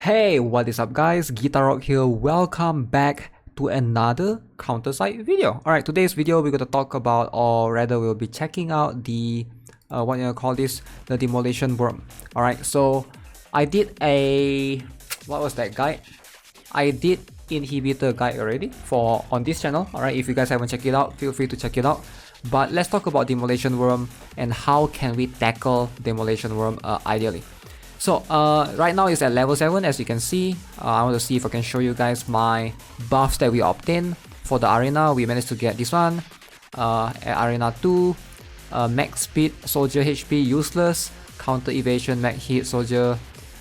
Hey, what is up guys? GuitarRock here. Welcome back to another CounterSide video. Alright, today's video we're going to talk about, or rather we'll be checking out the, what you call this, the demolition worm. Alright, so I did a, what was that guide? I did inhibitor guide already for on this channel. Alright, if you guys haven't checked it out, feel free to check it out. But let's talk about demolition worm and how can we tackle demolition worm ideally. So right now it's at level 7 as you can see. I want to see if I can show you guys my buffs that we obtained for the arena. We managed to get this one at arena 2. Max speed, soldier HP useless, counter evasion, max hit, soldier,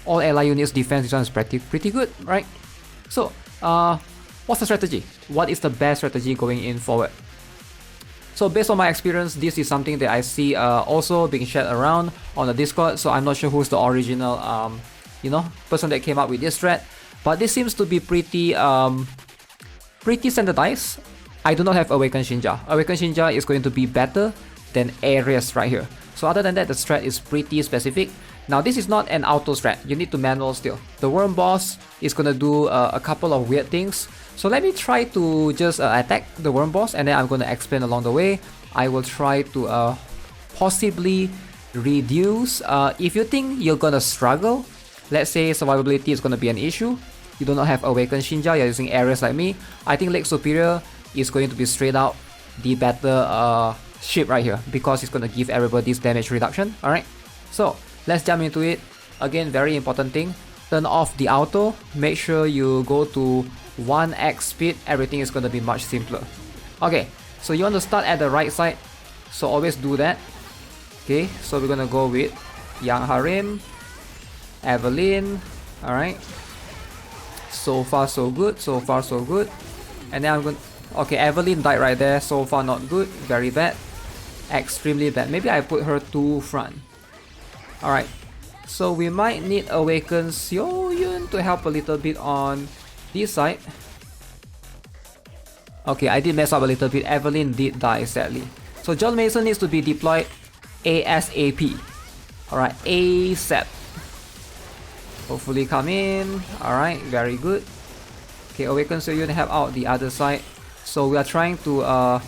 all ally units defense. This one is pretty good, right? So what's the strategy? What is the best strategy going in forward? So based on my experience, this is something that I see also being shared around on the Discord. So I'm not sure who's the original, person that came up with this strat, but this seems to be pretty standardized. I do not have Awakened Shinja. Awakened Shinja is going to be better than Ares right here. So other than that, the strat is pretty specific. Now this is not an auto strat. You need to manual still. The worm boss is gonna do a couple of weird things. So let me try to just attack the worm boss, and then I'm going to explain along the way. I will try to possibly reduce, if you think you're going to struggle, let's say survivability is going to be an issue, you do not have Awakened Shinja, you're using Ares like me, I think Lake Superior is going to be straight out the better ship right here, because it's going to give everybody's damage reduction. Alright, so let's jump into it. Again, very important thing, turn off the auto, make sure you go to 1x speed, everything is going to be much simpler. Okay, so you want to start at the right side, so always do that. Okay, so we're going to go with Young Harim, Evelyn. Alright, so far so good, so far so good. And then I'm going to, okay, Evelyn died right there, so far not good, very bad, extremely bad. Maybe I put her to front. Alright, so we might need Awakened Seoyun to help a little bit on this side. Okay, I did mess up a little bit. Evelyn did die sadly. So John Mason needs to be deployed ASAP. Alright, ASAP. Hopefully come in. Alright, very good. Okay, Awaken Seoyun help out the other side. So we are trying to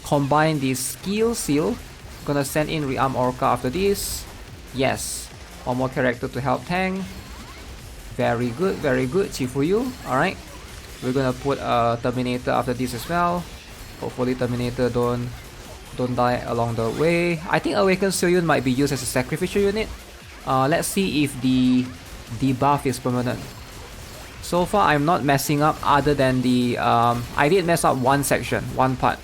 combine the skill seal. Gonna send in Rearm Orca after this. Yes, one more character to help tank. Very good, Chifuyu. Alright, we're gonna put a Terminator after this as well. Hopefully Terminator don't die along the way. I think Awakened Seoyun might be used as a sacrificial unit. Let's see if the debuff is permanent. So far I'm not messing up, other than the I did mess up one section, one part,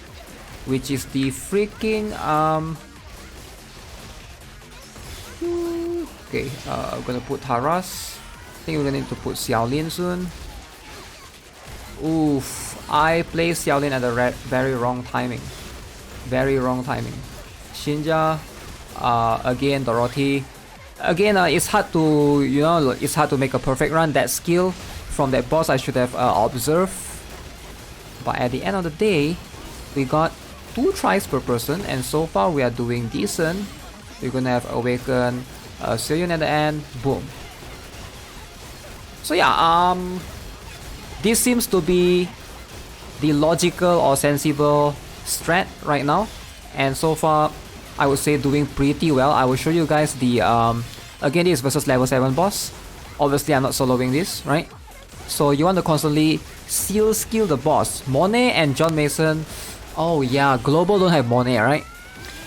which is the freaking okay, I'm gonna put Taras. I think we're gonna need to put Xiaolin soon. Oof, I placed Xiaolin at the very wrong timing. Very wrong timing. Shinja, again Dorothy. Again, it's hard to, it's hard to make a perfect run. That skill from that boss I should have observed. But at the end of the day, we got 2 tries per person, and so far we are doing decent. We're gonna have Awaken Seoyun at the end. Boom. So yeah, this seems to be the logical or sensible strat right now, and so far I would say doing pretty well. I will show you guys the again, this is versus level 7 boss. Obviously I'm not soloing this, right? So you want to constantly seal skill the boss. Monet and John Mason, oh yeah, global don't have Monet, right?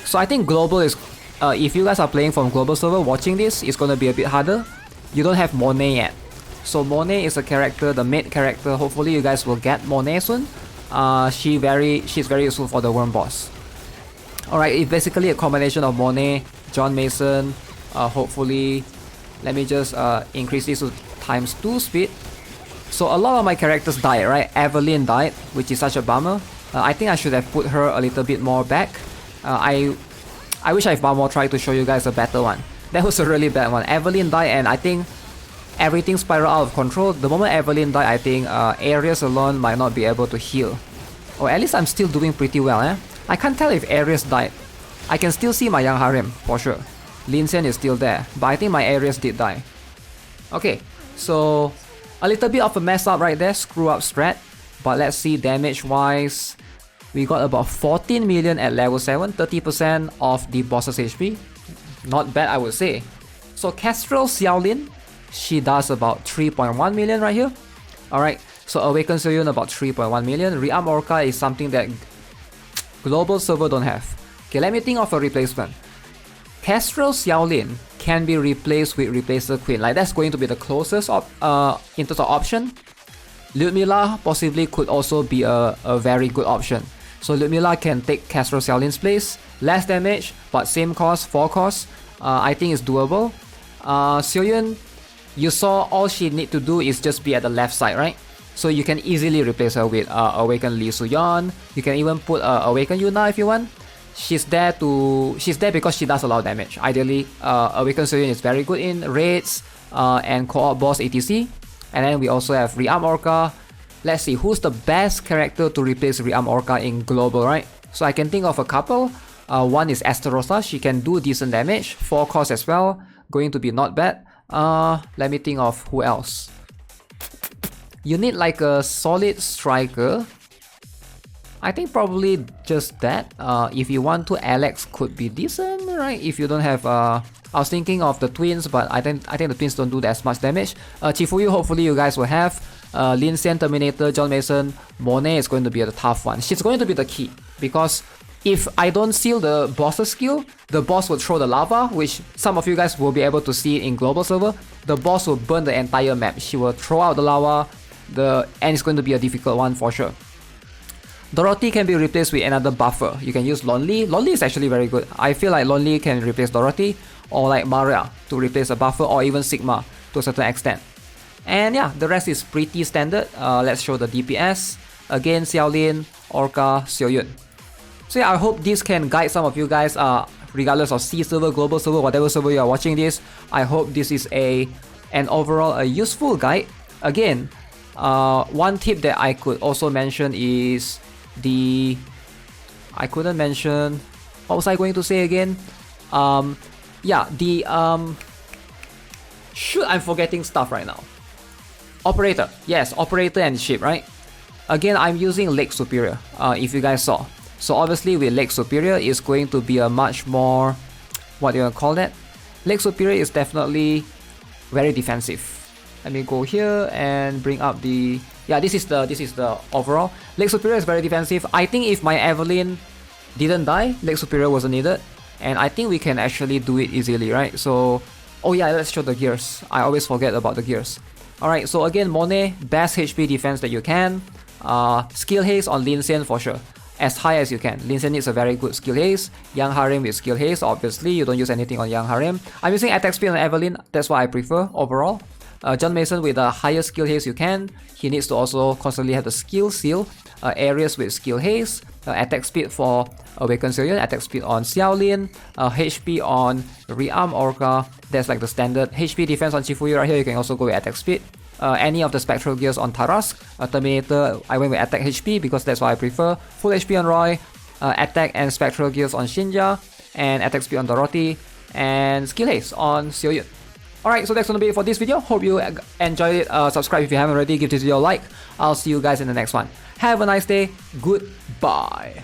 So I think global is if you guys are playing from global server watching this, it's gonna be a bit harder. You don't have Monet yet. So Monet is a character, the main character. Hopefully you guys will get Monet soon. She's very useful for the worm boss. Alright, it's basically a combination of Monet, John Mason. Hopefully, let me just increase this to ×2 speed. So a lot of my characters died, right? Evelyn died, which is such a bummer. I think I should have put her a little bit more back. I wish I've more tried to show you guys a better one. That was a really bad one. Evelyn died, and I think everything spiraled out of control. The moment Evelyn died, I think Ares alone might not be able to heal. Or at least I'm still doing pretty well, eh? I can't tell if Ares died. I can still see my Young Harem, for sure. Lin Xian is still there, but I think my Ares did die. Okay, so A little bit of a mess up right there, screw up strat. But let's see damage wise. We got about 14 million at level 7, 30% of the boss's HP. Not bad, I would say. So Kestrel Xiaolin, she does about 3.1 million right here. Alright, so Awaken Xiaoyun about 3.1 million. Rearm Orca is something that global server don't have. Okay, let me think of a replacement. Kestrel Xiaolin can be replaced with Replacer Queen. Like, that's going to be the closest in terms of option. Ludmilla possibly could also be a very good option. So Ludmilla can take Kestrel Xiaolin's place. Less damage, but same cost, 4 cost. I think it's doable. Xiaoyun, you saw all she need to do is just be at the left side, right? So you can easily replace her with Awaken Li Suyan. You can even put Awaken Yuna if you want. She's there because she does a lot of damage. Ideally, Awaken Xiaoyun is very good in raids and co-op boss etc. And then we also have Rearm Orca. Let's see, who's the best character to replace Rearm Orca in global, right? So I can think of a couple. One is Esterosa, she can do decent damage, 4 cost as well, going to be not bad. Let me think of who else. You need like a solid striker. I think probably just that. If you want to, Alex could be decent, right? If you don't have I was thinking of the twins, but I think the twins don't do as much damage. Chifuyu, hopefully you guys will have. Lin Xian, Terminator, John Mason, Monet is going to be the tough one. She's going to be the key, because if I don't seal the boss's skill, the boss will throw the lava, which some of you guys will be able to see in global server. The boss will burn the entire map. She will throw out the lava, and it's going to be a difficult one for sure. Dorothy can be replaced with another buffer. You can use Lonely. Lonely is actually very good. I feel like Lonely can replace Dorothy, or like Maria to replace a buffer, or even Sigma to a certain extent. And yeah, the rest is pretty standard. Let's show the DPS. Again, Xiaolin, Orca, Xiaoyun. So yeah, I hope this can guide some of you guys, regardless of C server, global server, whatever server you are watching this. I hope this is an overall a useful guide. Again, one tip that I could also mention is I couldn't mention, what was I going to say again? Shoot, I'm forgetting stuff right now. Operator, yes, operator and ship, right? Again, I'm using Lake Superior, if you guys saw. So obviously with Lake Superior, it's going to be a much more, what do you want to call that? Lake Superior is definitely very defensive. Let me go here and bring up the, yeah, this is the overall. Lake Superior is very defensive. I think if my Evelyn didn't die, Lake Superior wasn't needed. And I think we can actually do it easily, right? So, oh yeah, let's show the gears. I always forget about the gears. Alright, so again, Monet, best HP defense that you can. Skill haste on Lin Xian for sure, as high as you can. Lin Xian needs a very good skill haste. Young Harem with skill haste, obviously, you don't use anything on Young Harem. I'm using attack speed on Evelyn, that's what I prefer overall. John Mason with the highest skill haste you can. He needs to also constantly have the skill seal. Areas with skill haste. Attack speed for Awaken Xiaoyun, attack speed on Xiaolin, HP on Rearm Orca. That's like the standard. HP defense on Chifuyu right here, you can also go with attack speed. Any of the spectral gears on Tarask. Terminator, I went with attack HP because that's what I prefer. Full HP on Roy, attack and spectral gears on Shinja, and attack speed on Dorothy, and skill haste on Xiaoyun. Alright, so that's gonna be it for this video. Hope you enjoyed it. Subscribe if you haven't already, give this video a like. I'll see you guys in the next one. Have a nice day. Goodbye.